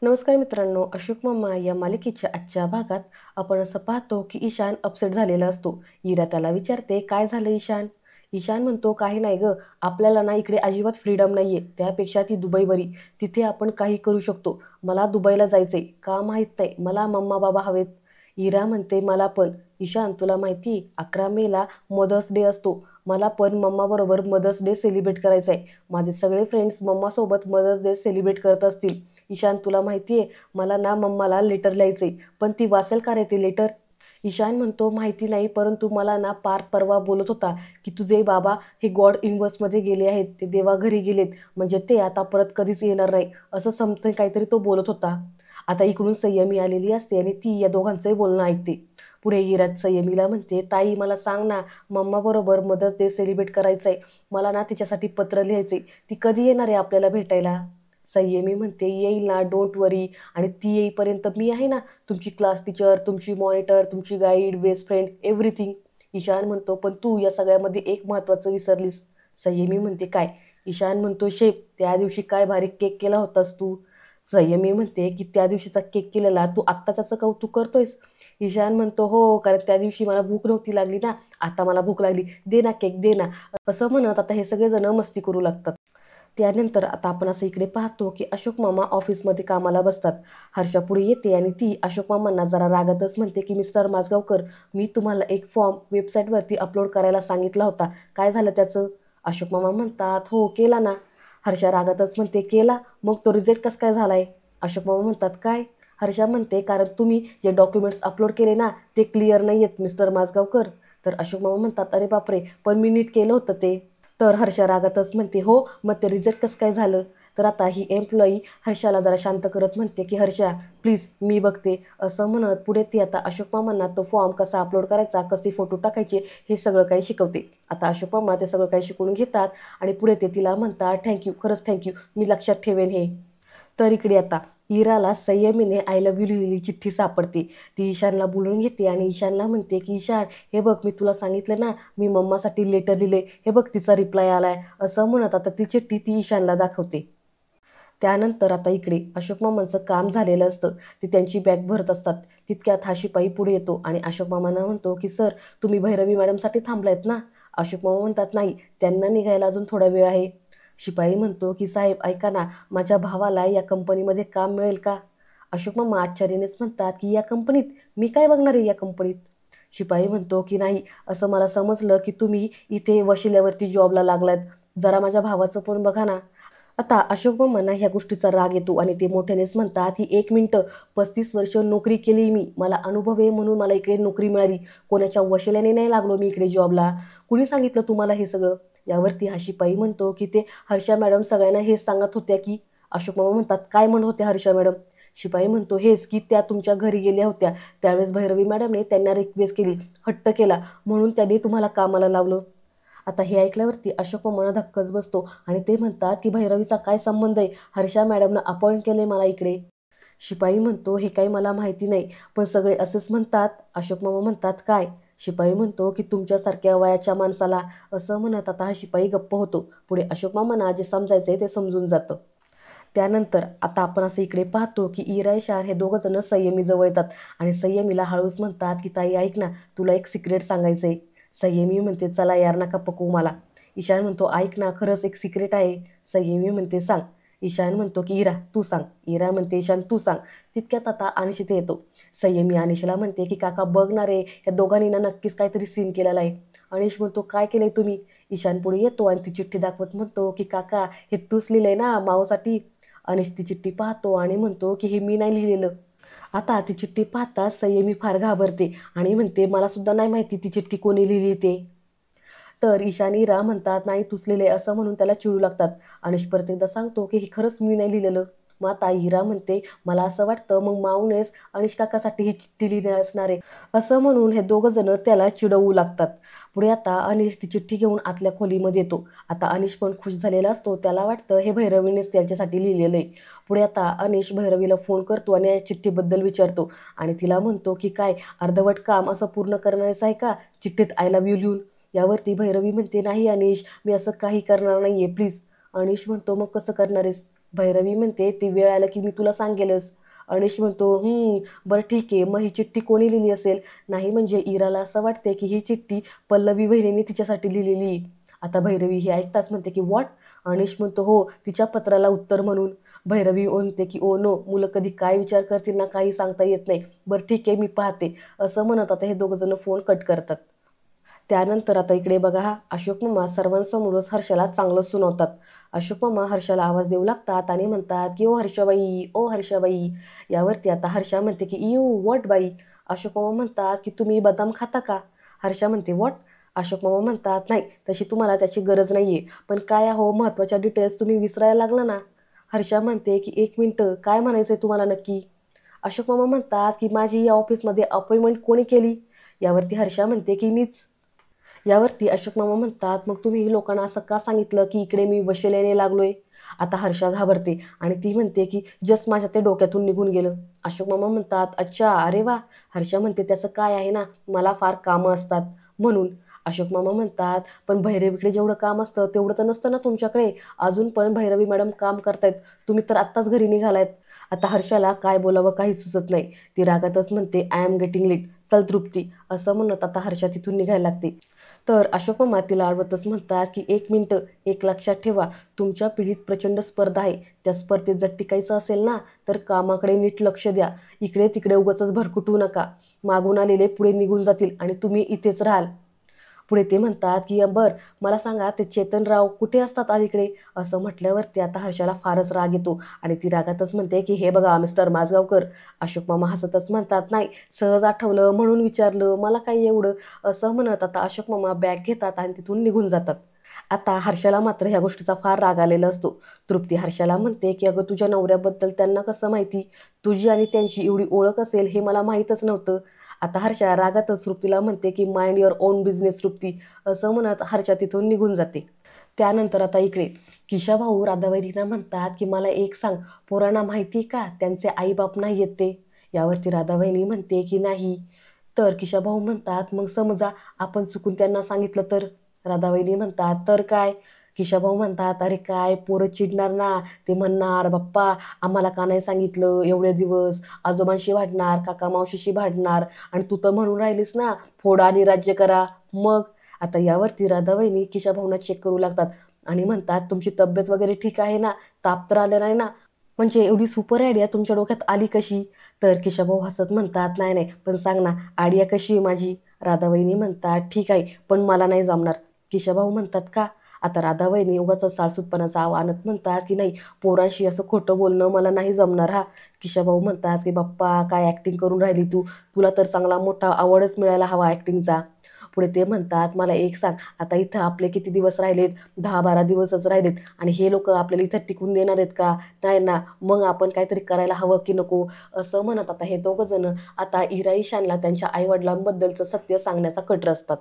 नमस्कार मित्रांनो, अशोक मम्मा या मालिकेच्या आजच्या भागात आपण असं पाहतो की ईशान अपसेट झालेला असतो. इरा त्याला विचारते, काय झालं ईशान? ईशान म्हणतो, काही नाही ग, आपल्याला ना इकडे अजिबात फ्रीडम नाहीये, त्यापेक्षा ती दुबई बरी. तिथे आपण काही करू शकतो. मला दुबईला जायचंय, का माहीत नाही, मला मम्मा बाबा हवेत. इरा म्हणते, मला पण. ईशान, तुला माहिती 11 मेला मदर्स डे असतो. मला पण मम्माबरोबर मदर्स डे सेलिब्रेट करायचा आहे. माझे सगळे फ्रेंड्स मम्मासोबत मदर्स डे सेलिब्रेट करत असतील. ईशान, तुला माहिती आहे, मला ना मम्माला लेटर लिहायचंय, पण ती वाचेल का रे ते लेटर? ईशान म्हणतो, माहिती नाही, परंतु मला ना पार्थ परवा बोलत होता की तुझे बाबा हे गॉड युनिव्हर्समध्ये गेले आहेत, ते देवा घरी गेलेत, म्हणजे ते आता परत कधीच येणार नाही, असं समथिंग काहीतरी तो बोलत होता. आता इकडून संयमी आलेली असते आणि ती या दोघांचंही बोलणं ऐकते. पुढे इराज संयमीला म्हणते, ताई मला सांग ना, मम्मा बरोबर मदर्स डे सेलिब्रेट करायचंय, मला ना तिच्यासाठी पत्र लिहायचंय, ती कधी येणार आहे आपल्याला भेटायला? संयमी म्हणते, येईल ना, डोंट वरी, आणि ती येईपर्यंत मी आहे ना, तुमची क्लास टीचर, तुमची मॉनिटर, तुमची guide, best friend, everything. Ishan म्हणतो, पण तू या सगळ्यामध्ये एक महत्त्वाचं विसरलीस. संयमी म्हणते, काय? ईशान म्हणतो, शेप, त्या दिवशी काय भारी केक केला होतास तू. संयमी म्हणते की त्या दिवशीचा केक केलेला तू आत्ताच असं कौतुक करतोयस? ईशान म्हणतो, हो, कारण त्या दिवशी मला भूक नव्हती लागली ना, आता मला भूक लागली, दे ना केक, दे ना. असं म्हणत आता हे सगळेजण मस्ती करू लागतात. त्यानंतर आता आपण असं इकडे पाहतो की अशोक मामा ऑफिसमध्ये कामाला बसतात. हर्षा पुढे येते आणि ती अशोक मामांना जरा रागातच म्हणते की मिस्टर माजगावकर, मी तुम्हाला एक फॉर्म वेबसाईटवरती अपलोड करायला सांगितला होता, काय झालं त्याचं? अशोक मामा म्हणतात, हो केला ना. हर्षा रागातच म्हणते, केला, मग तो रिजेक्ट कसं काय झालाय? अशोक मामा म्हणतात, काय? हर्षा म्हणते, कारण तुम्ही जे डॉक्युमेंट्स अपलोड केले ना, ते क्लिअर नाही आहेत मिस्टर माजगावकर. तर अशोक मामा म्हणतात, अरे बापरे, पण मी नीट केलं होतं ते. तर हर्षा रागातच म्हणते, हो, मग ते रिजेक्ट कसं काय झालं? तर आता ही एम्प्लॉई हर्षाला जरा शांत करत म्हणते की हर्षा प्लीज मी बघते, असं म्हणत पुढे ती आता अशोक मामांना तो फॉर्म कसा अपलोड करायचा, कसे फोटो टाकायचे, हे सगळं काही शिकवते. आता अशोक मामा ते सगळं काही शिकवून घेतात आणि पुढे ते तिला म्हणतात, थँक्यू, खरंच थँक्यू, मी लक्षात ठेवेन हे. तर इकडे आता इराला संयमीने आय लव्ह यू लिहिलेली चिठ्ठी सापडते. ती ईशानला बोलून घेते आणि ईशानला म्हणते की ईशान, हे बघ, मी तुला सांगितलं ना, मी मम्मासाठी लेटर लिहिले, हे बघ तिचा रिप्लाय आलाय, असं म्हणत आता ती चिठ्ठी ती ईशानला दाखवते. त्यानंतर आता इकडे अशोक मामांचं काम झालेलं असतं. ते त्यांची बॅग भरत असतात. तितक्यात हा शिपाई पुढे येतो आणि अशोक मामांना म्हणतो की सर, तुम्ही भैरवी मॅडमसाठी थांबलायत ना? अशोक मामा म्हणतात, नाही, त्यांना निघायला अजून थोडा वेळ आहे. शिपाई म्हणतो की साहेब ऐका ना, माझ्या भावाला या कंपनीमध्ये काम मिळेल का? अशोक मामा आश्चर्यानेच म्हणतात की या कंपनीत? मी काय बघणार आहे या कंपनीत? शिपाई म्हणतो की नाही, असं मला समजलं की तुम्ही इथे वशिल्यावरती जॉबला लागलात, जरा माझ्या भावाचं पण बघा ना. आता अशोक मामांना ह्या गोष्टीचा राग येतो आणि ते मोठ्यानेच म्हणतात की 1 मिनिटं, 35 वर्ष नोकरी केली मी, मला अनुभव आहे म्हणून मला इकडे नोकरी मिळाली, कोणाच्या वशिल्याने नाही लागलो मी इकडे जॉबला. कुणी सांगितलं तुम्हाला हे सगळं? यावरती हा शिपाई म्हणतो की ते हर्षा मॅडम सगळ्यांना हेच सांगत होत्या की. अशोक मामा म्हणतात, काय म्हणत होत्या हर्षा मॅडम? शिपाई म्हणतो, हेच की त्या तुमच्या घरी गेल्या होत्या, त्यावेळेस भैरवी मॅडमने त्यांना रिक्वेस्ट केली, हट्ट केला, म्हणून त्यांनी तुम्हाला कामाला लावलं. आता हे ऐकल्यावरती अशोक मामांना धक्काच बसतो आणि ते म्हणतात की भैरवीचा काय संबंध आहे, हर्षा मॅडमनं अपॉइंट केले मला इकडे. शिपाई म्हणतो, हे काही मला माहिती नाही, पण सगळे असेच म्हणतात. अशोक मामा म्हणतात, काय? शिपाई म्हणतो की तुमच्यासारख्या वयाच्या माणसाला, असं म्हणत आता हा शिपाई गप्प होतो. पुढे अशोक मामांना जे समजायचंय ते समजून जातं. त्यानंतर आता आपण असं इकडे पाहतो की इरा शार हे दोघं जण संयमीजवळ येतात आणि संयमीला हळूच म्हणतात की ताई ऐक ना, तुला एक सिक्रेट सांगायचंय. संयमी म्हणते, चला यार, नका पकवू मला. ईशान म्हणतो, ऐक ना, खरंच एक सिक्रेट आहे. संयमी म्हणते, सांग. ईशान म्हणतो की इरा तू सांग. इरा म्हणते, ईशान तू सांग. तितक्यात आता अनिश इथे येतो. संयमी अनिशला म्हणते की काका बघणार आहे, या दोघांनी ना नक्कीच काहीतरी सीन केलेला आहे. अनिश म्हणतो, काय केलंय तुम्ही? ईशान पुढे येतो आणि ती चिठ्ठी दाखवत म्हणतो की काका, हे तूच लिहिलंय ना माऊसाठी? अनिश ती चिठ्ठी पाहतो आणि म्हणतो की हे मी नाही लिहिलेलं. आता ती चिठ्ठी पाहताच संयमी फार घाबरते आणि म्हणते, मला सुद्धा नाही माहिती ती चिठ्ठी कोणी लिहिली ते. तर ईशान इरा म्हणतात, नाही तूच लिहिले, असं म्हणून त्याला चिडू लागतात. अनिश परत एकदा सांगतो की हे खरंच मी नाही लिहिलेलं. मग आता इरा म्हणते, मला असं वाटतं मग माऊनेच अनिश काकासाठी ही चिठ्ठी लिहिली असणार आहे, असं म्हणून हे दोघं जण त्याला चिडवू लागतात. पुढे आता अनिश ती चिठ्ठी घेऊन आतल्या खोलीमध्ये येतो. आता अनिश पण खुश झालेला असतो, त्याला वाटतं हे भैरवीनेच त्याच्यासाठी लिहिलेलं आहे. पुढे आता अनिश भैरवीला फोन करतो आणि या चिठ्ठीबद्दल विचारतो आणि तिला म्हणतो की काय अर्धवट काम असं पूर्ण करण्याचं आहे का चिठ्ठीत आय लव्ह यू लिहून? यावरती भैरवी म्हणते, नाही अनिश, मी असं काही करणार नाहीये, प्लीज. अनिश म्हणतो, मग कसं करणार आहेस? भैरवी म्हणते ती वेळ आलं की मी तुला सांगेलच. अनिश म्हणतो बरं ठीक आहे, मग ही चिठ्ठी कोणी लिहिली असेल? नाही म्हणजे इराला असं वाटते की ही चिठ्ठी पल्लवी बहिणीने तिच्यासाठी लिहिलेली. आता भैरवी ही ऐकताच म्हणते की व्हॉट? अनिश म्हणतो हो, तिच्या पत्राला उत्तर म्हणून. भैरवी म्हणते की ओ नो, मुलं कधी काय विचार करतील ना काही सांगता येत नाही. बरं ठीक आहे, मी पाहते. असं म्हणत आता हे दोघं जण फोन कट करतात. त्यानंतर आता इकडे बघा, हा अशोक मामा सर्वांसमोरच हर्षला चांगलं सुनावतात. अशोक मामा हर्षला आवाज देऊ लागतात आणि म्हणतात की ओ हर्षाबाई, ओ हर्षाबाई. यावरती आता हर्षा म्हणते की यू व्हॉट बाई? अशोक मामा म्हणतात की तुम्ही बदाम खाता का? हर्षा म्हणते व्हॉट? अशोक मामा म्हणतात नाही, तशी तुम्हाला त्याची गरज नाहीये, पण काय हो महत्वाच्या डिटेल्स तुम्ही विसरायला लागला ना. हर्षा म्हणते की एक मिनटं, काय म्हणायचंय तुम्हाला नक्की? अशोक मामा म्हणतात की माझी या ऑफिसमध्ये अपॉइंटमेंट कोणी केली? यावरती हर्षा म्हणते की मीच. यावरती अशोक मामा म्हणतात मग तुम्ही लोकांना असं का सांगितलं की इकडे मी वशिलेने लागलोय? आता हर्षा घाबरते आणि ती म्हणते की जस्ट माझ्या ते डोक्यातून निघून गेलं. अशोक मामा म्हणतात अच्छा, अरे वा. हर्षा म्हणते त्याचं काय आहे ना, मला फार कामं असतात म्हणून. अशोक मामा म्हणतात पण भैरवीकडे जेवढं काम असतं तेवढं तर नसतं ना तुमच्याकडे. अजून पण भैरवी मॅडम काम करतायत, तुम्ही तर आत्ताच घरी निघालायत. आता हर्षाला काय बोलावं काही सुचत नाही. ती रागातच म्हणते आय एम गेटिंग लेट, चल तृप्ती. असं म्हणत आता हर्षा तिथून निघायला लागते. तर अशोक मामा तिला अडवतच म्हणतात की एक मिनटं, एक लक्षात ठेवा, तुमच्या पिढीत प्रचंड स्पर्धा आहे. त्या स्पर्धेत जर टिकायचं असेल ना तर कामाकडे नीट लक्ष द्या. इकडे तिकडे उगाचच भरकुटू नका. मागून आलेले पुढे निघून जातील आणि तुम्ही इथेच राहाल. पुढे ते म्हणतात की बर, मला सांगा ते चेतनराव कुठे असतात अलीकडे? असं म्हटल्यावरती आता हर्षाला फारच राग येतो आणि ती रागातच म्हणते की हे बघा मिस्टर माजगावकर. अशोक मामा हसतच म्हणतात नाही, सहज आठवलं म्हणून विचारलं, मला काही एवढं. असं म्हणत आता अशोक मामा बॅग घेतात आणि तिथून निघून जातात. आता हर्षाला मात्र ह्या गोष्टीचा फार राग आलेला असतो. तृप्ती हर्षाला म्हणते की अगं तुझ्या नवऱ्याबद्दल त्यांना कसं माहिती? तुझी आणि त्यांची एवढी ओळख असेल हे मला माहीतच नव्हतं. आता हर्षा रागातच तृप्तीला म्हणते की माइंड युअर ओन बिझनेस तृप्ती. असं म्हणत हर्षा तिथून निघून जाते. त्यानंतर आता इकडे किशा भाऊ राधाबाईंना म्हणतात की मला एक सांग, पोरांना माहिती का त्यांचे आईबाप नाही आहेत ते? यावरती राधाबाईंनी म्हणते की नाही. तर किशा भाऊ म्हणतात मग समजा आपण चुकून त्यांना सांगितलं तर? राधाबाईंनी म्हणतात तर काय? किशाभाऊ म्हणतात अरे काय पोरं चिडणार ना. ते म्हणणार बाप्पा आम्हाला का नाही सांगितलं एवढे दिवस, आजोबांशी भांडणार, काका मावशीशी भांडणार. आणि तू तर म्हणून राहिलीस ना फोडा आणि राज्य करा. मग आता यावरती राधाबाईंनी किशाभाऊंना चेक करू लागतात आणि म्हणतात तुमची तब्येत वगैरे ठीक आहे ना? ताप तर आले नाही ना? म्हणजे एवढी सुपर आयडिया तुमच्या डोक्यात आली कशी? तर किशाभाऊ हसत म्हणतात नाही नाही, पण सांग ना आयडिया कशी आहे माझी? राधाबाईंनी म्हणतात ठीक आहे, पण मला नाही जमणार. किशाभाऊ म्हणतात का? आता राधाबाईंनी उगाच साळसूतपणाचा आव आणत म्हणतात की नाही, पोरांशी असं खोटं बोलणं मला नाही जमणार हा. किशाभाऊ म्हणतात की बाप्पा काय ॲक्टिंग करून राहिली तू, तुला तर चांगला मोठा अवॉर्डच मिळायला हवा ॲक्टिंगचा. पुढे ते म्हणतात मला एक सांग, आता इथं आपले किती दिवस राहिलेत? 10-12 दिवसच राहिलेत आणि हे लोक आपल्याला इथं टिकून देणार आहेत का? नाही ना. मग आपण काहीतरी करायला हवं की नको? असं म्हणत आता हे दोघं जण आता इरा ईशानला त्यांच्या आईवडिलांबद्दलचं सत्य सांगण्याचा कट रचतात.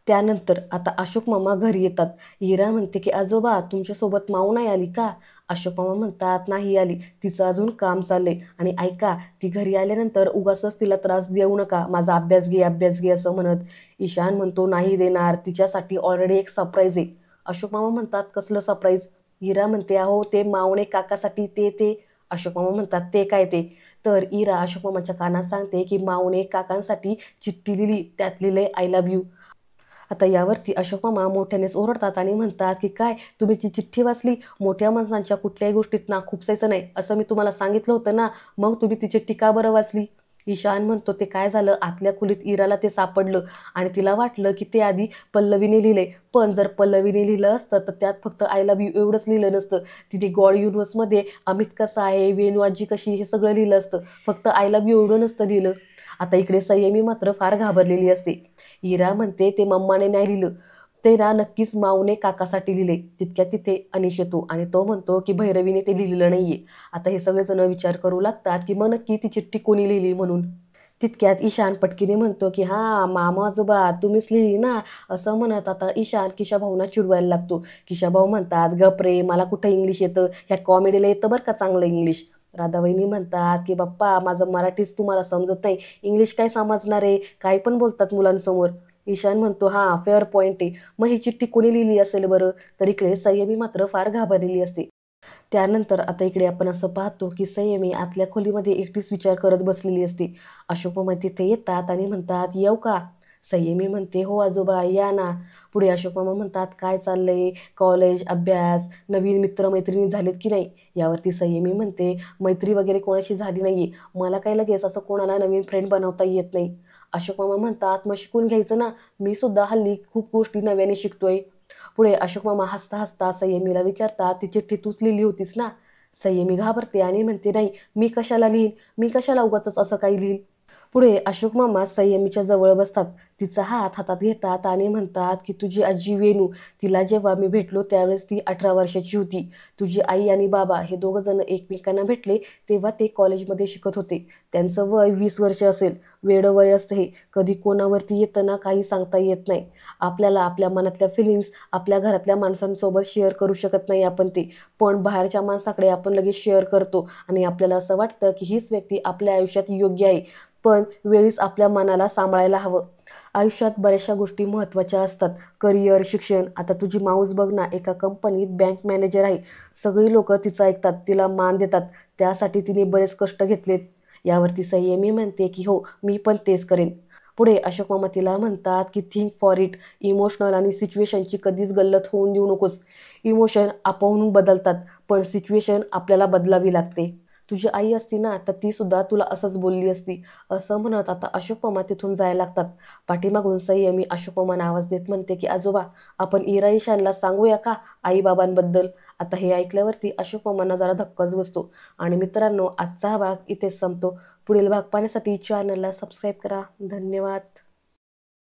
त्यानंतर आता अशोक मामा घरी येतात. इरा म्हणते की आजोबा तुमच्यासोबत माऊ नाही आली का? अशोक मामा म्हणतात नाही आली, तिचं अजून काम चाललंय. आणि ऐका, ती घरी आल्यानंतर उगाचच तिला त्रास देऊ नका, माझा अभ्यास घे अभ्यास घे असं म्हणत. ईशान म्हणतो नाही देणार, तिच्यासाठी ऑलरेडी एक सरप्राईज आहे. अशोक मामा म्हणतात कसलं सरप्राईज? इरा म्हणते अहो ते मावणे काकासाठी ते ते. अशोक मामा म्हणतात ते काय ते? तर इरा अशोक मामाच्या कानात सांगते की मावणे काकांसाठी चिठ्ठी लिहिली, त्यात लिहिलंय आय लव्ह यू. आता यावरती अशोक मामा मोठ्यानेच ओरडतात आणि म्हणतात की काय तुम्ही ती चिठ्ठी वाचली? मोठ्या माणसांच्या कुठल्याही गोष्टीत ना खुपसायचं नाही असं मी तुम्हाला सांगितलं होतं ना, मग तुम्ही ती चिठ्ठी का बरं वाचली? ईशान म्हणतो ते काय झालं, आतल्या खोलीत इराला ते सापडलं आणि तिला वाटलं की ते आधी पल्लवीने लिहिलंय. पण जर पल्लवीने लिहिलं असतं तर त्यात फक्त आय लव्ह यू एवढंच लिहिलं नसतं. तिने गॉड युनिव्हर्समध्ये अमित कसा आहे, वेणू आजी कशी, हे सगळं लिहिलं असतं. फक्त आय लव्ह यू एवढं नसतं लिहिलं. आता इकडे संयमी मात्र फार घाबरलेली असते. इरा म्हणते ते मम्माने नाही लिहिलं, ते ना नक्कीच माऊने काकासाठी लिहिले. तितक्या तिथे अनिश येतो आणि तो म्हणतो की भैरवीने ते लिहिलेलं नाहीये. आता हे सगळेजण विचार करू लागतात की मग नक्की ती चिठ्ठी कोणी लिहिली म्हणून. तितक्यात ईशान पटकीने म्हणतो की हा मामा आजोबा तुम्हीच लिहिली ना? असं म्हणत आता ईशान किशाभाऊंना चिडवायला लागतो. किशाभाऊ म्हणतात गप रे, मला कुठं इंग्लिश येतं, ह्या कॉमेडीला येतं बरं का चांगलं इंग्लिश. राधाबाईंनी म्हणतात की बाप्पा माझं मराठीच तुम्हाला समजत नाही, इंग्लिश काय समजणार आहे, काही पण बोलतात मुलांसमोर. ईशान म्हणतो हा फेअर पॉईंट आहे, मग ही चिठ्ठी कोणी लिहिली असेल बरं? तर इकडे संयमी मात्र फार घाबरलेली असते. त्यानंतर आता इकडे आपण असं पाहतो की संयमी आतल्या खोलीमध्ये एकटीच विचार करत बसलेली असते. अशोक मामा तिथे येतात आणि म्हणतात, येऊ का? संयमी म्हणते, हो आजोबा या ना. पुढे अशोक मामा म्हणतात, काय चाललंय? कॉलेज, अभ्यास, नवीन मित्रमैत्रिणी झालेत की नाही? यावरती संयमी म्हणते, मैत्री वगैरे कोणाशी झाली नाहीये. मला काय लगेच असं कोणाला नवीन फ्रेंड बनवता येत नाही. अशोक मामा म्हणतात, मग शिकून घ्यायचं ना. मी सुद्धा हल्ली खूप गोष्टी नव्याने शिकतोय. पुढे अशोक मामा हसता हसता संयमीला विचारतात, ती चिठ्ठी तूच लिहिली होतीस ना? संयमी घाबरते आणि म्हणते, नाही, मी कशाला लिहीन, मी कशाला उगाचच असं काही लिहीन. पुढे अशोक मामा संयमीच्या जवळ बसतात, तिचा हात हातात घेतात आणि म्हणतात की तुझी आजी वेणू, तिला जेव्हा मी भेटलो त्यावेळेस ती 18 वर्षाची होती. तुझी आई आणि बाबा हे दोघं जण एकमेकांना भेटले तेव्हा ते कॉलेजमध्ये शिकत होते. त्यांचं वय 20 वर्ष असेल. वेडं वय असतं हे. कधी कोणावरती येतं ना काही सांगता येत नाही. आपल्याला आपल्या मनातल्या फिलिंग्स आपल्या घरातल्या माणसांसोबत शेअर करू शकत नाही आपण ते, पण बाहेरच्या माणसाकडे आपण लगेच शेअर करतो आणि आपल्याला असं वाटतं की हीच व्यक्ती आपल्या आयुष्यात योग्य आहे. पण वेळीच आपल्या मनाला सांभाळायला हवं. आयुष्यात बऱ्याचशा गोष्टी महत्त्वाच्या असतात. करिअर, शिक्षण. आता तुझी माऊस बघ ना, एका कंपनीत बँक मॅनेजर आहे. सगळी लोक तिचं ऐकतात, तिला मान देतात. त्यासाठी तिने बरेच कष्ट घेतलेत. यावरती संयमी म्हणते की हो, मी पण तेच करेन. पुढे अशोक मामा तिला म्हणतात की थिंक फॉर इट. इमोशनल आणि सिच्युएशनची कधीच गल्लत होऊन देऊ नकोस. इमोशन आपोआप बदलतात, पण सिच्युएशन आपल्याला बदलावी लागते. तुझी आई असती ना तर ती सुद्धा तुला असंच बोलली असती. असं म्हणत आता अशोक मामा तिथून जायला लागतात. पाठीमागून संयमी अशोक मामांना आवाज देत म्हणते की आजोबा, आपण इरा ईशानला सांगूया का आईबाबांबद्दल? आता हे ऐकल्यावरती अशोक मामांना जरा धक्काच बसतो. आणि मित्रांनो, आजचा हा भाग इथेच संपतो. पुढील भाग पाहण्यासाठी चॅनलला सबस्क्राईब करा. धन्यवाद.